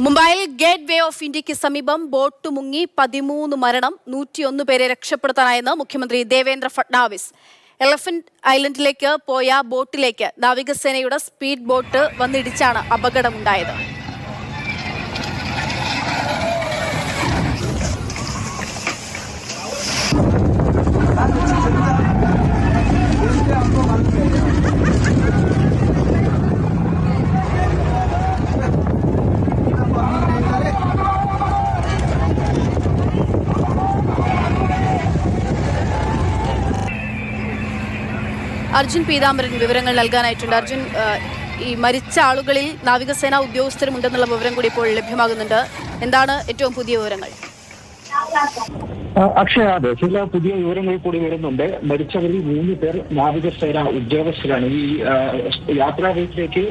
മുംബൈയിൽ gate way of ഇന്ത്യക്ക് സമീപം ബോട്ട് മുങ്ങി 13 മരണം 101 പേരെ രക്ഷപ്പെടുത്താനായെന്ന് മുഖ്യമന്ത്രി ദേവേന്ദ്ര ഫട്നാവിസ്. എലഫന്റ് ഐലൻഡിലേക്ക് പോയ ബോട്ടിലേക്ക് നാവികസേനയുടെ സ്പീഡ് ബോട്ട് വന്നിടിച്ചാണ് അപകടമുണ്ടായത്. അർജുൻ പീതാംബരൻ വിവരങ്ങൾ നൽകാനായിട്ടുണ്ട്. അർജുൻ, ഈ മരിച്ച ആളുകളിൽ നാവികസേന ഉദ്യോഗസ്ഥരുമുണ്ടെന്നുള്ള വിവരം കൂടി ഇപ്പോൾ ലഭ്യമാകുന്നുണ്ട്. എന്താണ് ഏറ്റവും പുതിയ വിവരങ്ങൾ? അക്ഷയ, അതെ, ചില പുതിയ വിവരങ്ങൾ കൂടി വരുന്നുണ്ട്. മരിച്ചവരിൽ 3 പേർ നാവികസേന ഉദ്യോഗസ്ഥരാണ്. ഈ യാത്രാ ബോട്ടിലേക്ക്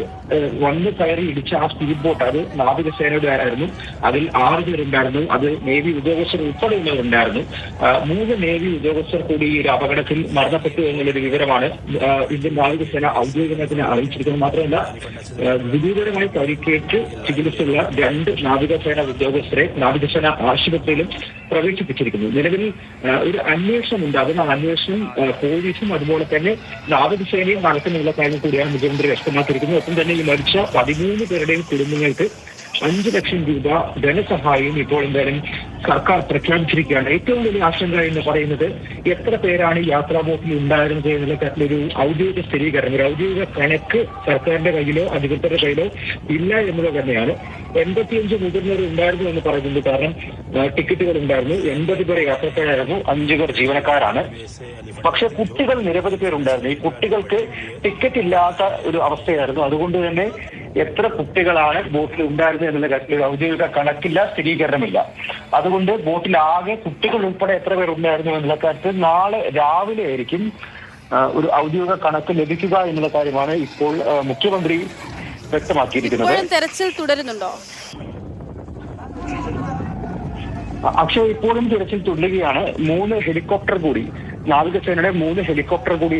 വന്ന് കയറി ഇടിച്ച ആ സ്പീഡ് ബോട്ട് അത് നാവികസേനയുടെ ആയിരുന്നു. അതിൽ 6 പേരുണ്ടായിരുന്നു. അത് നേവി ഉദ്യോഗസ്ഥർ ഉൾപ്പെടെയുള്ളവരുണ്ടായിരുന്നു. 3 നേവി ഉദ്യോഗസ്ഥർ കൂടി ഈ ഒരു അപകടത്തിൽ മരണപ്പെട്ടു എന്നുള്ളൊരു വിവരമാണ് ഇന്ത്യൻ നാവികസേന ഔദ്യോഗികത്തിന് അറിയിച്ചിരിക്കുന്നത്. മാത്രമല്ല, ഗുരുതരമായി പരിക്കേറ്റ് ചികിത്സയുള്ള 2 നാവികസേന ഉദ്യോഗസ്ഥരെ നാവികസേന ആശുപത്രിയിലും പ്രവേശിപ്പിച്ചിരിക്കുന്നു. നിലവിൽ ഒരു അന്വേഷണമുണ്ട്. അതിന് അന്വേഷണം പോലീസും അതുപോലെ തന്നെ നാവികസേനയും നടത്തുന്നുള്ള കാര്യം കൂടിയാണ് മുഖ്യമന്ത്രി വ്യക്തമാക്കിയിരിക്കുന്നത്. ഒപ്പം തന്നെ ഈ മരിച്ച 13 പേരുടെയും കുടുംബങ്ങൾക്ക് 5 ലക്ഷം രൂപ ധനസഹായവും ഇപ്പോൾ എന്തായാലും സർക്കാർ പ്രഖ്യാപിച്ചിരിക്കുകയാണ്. ഏറ്റവും വലിയ ആശങ്ക എന്ന് പറയുന്നത് എത്ര പേരാണ് ഈ യാത്രാ ബോട്ടിൽ ഉണ്ടായിരുന്നത് എന്നുള്ള തരത്തിലൊരു ഔദ്യോഗിക സ്ഥിരീകരണം, ഒരു ഔദ്യോഗിക കണക്ക് സർക്കാരിന്റെ കയ്യിലോ അധികൃതരുടെ കയ്യിലോ ഇല്ല എന്നുള്ളത് തന്നെയാണ്. 85 മുതിർന്നവർ ഉണ്ടായിരുന്നു എന്ന് പറയുന്നുണ്ട്. കാരണം ടിക്കറ്റുകൾ ഉണ്ടായിരുന്നു. 80 പേർ യാത്രക്കാരായിരുന്നു, 5 പേർ ജീവനക്കാരാണ്. പക്ഷെ കുട്ടികൾ നിരവധി പേരുണ്ടായിരുന്നു. ഈ കുട്ടികൾക്ക് ടിക്കറ്റ് ഇല്ലാത്ത ഒരു അവസ്ഥയായിരുന്നു. അതുകൊണ്ട് തന്നെ എത്ര കുട്ടികളാണ് ബോട്ടിൽ ഉണ്ടായിരുന്നത് എന്നുള്ള കാര്യത്തിൽ ഔദ്യോഗിക കണക്കില്ല, സ്ഥിരീകരണമില്ല. അതുകൊണ്ട് ബോട്ടിൽ ആകെ കുട്ടികൾ ഉൾപ്പെടെ എത്ര പേർ ഉണ്ടായിരുന്നു എന്നുള്ള കാര്യത്തിൽ നാളെ രാവിലെ ആയിരിക്കും ഒരു ഔദ്യോഗിക കണക്ക് ലഭിക്കുക എന്നുള്ള കാര്യമാണ് ഇപ്പോൾ മുഖ്യമന്ത്രി വ്യക്തമാക്കിയിരിക്കുന്നത്. തെരച്ചിൽ തുടരുന്നുണ്ടോ? അക്ഷയ്, ഇപ്പോഴും തിരച്ചിൽ തുടരുകയാണ്. 3 ഹെലികോപ്റ്റർ കൂടി, നാവികസേനയുടെ 3 ഹെലികോപ്റ്റർ കൂടി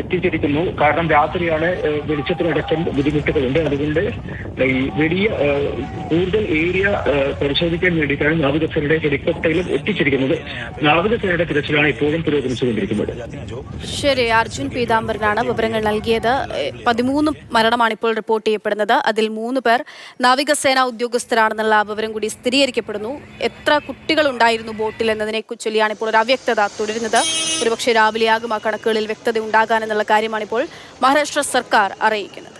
എത്തിച്ചിരിക്കുന്നു. കാരണം രാത്രിയാണ്, വെളിച്ചത്തിനടക്കം ബുദ്ധിമുട്ടുകളുണ്ട്. അതുകൊണ്ട് ഈ വലിയ കൂടുതൽ ഏരിയ പരിശോധിക്കാൻ വേണ്ടിയിട്ടാണ് നാവികസേനയുടെ ഹെലികോപ്റ്ററിലും എത്തിച്ചിരിക്കുന്നത്. നാവികസേനയുടെ തിരച്ചിലാണ് ഇപ്പോഴും പുരോഗമിച്ചുകൊണ്ടിരിക്കുന്നത്. ശരി, അർജുൻ പീതാംബരനാണ് വിവരങ്ങൾ നൽകിയത്. 13 മരണമാണ് ഇപ്പോൾ റിപ്പോർട്ട് ചെയ്യപ്പെടുന്നത്. അതിൽ 3 പേർ നാവികസേന ഉദ്യോഗസ്ഥരാണെന്നുള്ള വിവരം കൂടി സ്ഥിരീകരിക്കപ്പെടുന്നു. എത്ര കുട്ടികൾ ഉണ്ടായിരുന്നു ബോട്ടിൽ എന്നതിനെ ചൊല്ലിയാണ് ഇപ്പോൾ ഒരു അവ്യക്തത തുടരുന്നത്. ഒരുപക്ഷെ രാവിലെയാകും ആ കണക്കുകളിൽ വ്യക്തത ഉണ്ടാകാനെന്നുള്ള കാര്യമാണ് ഇപ്പോൾ മഹാരാഷ്ട്ര സർക്കാർ അറിയിക്കുന്നത്.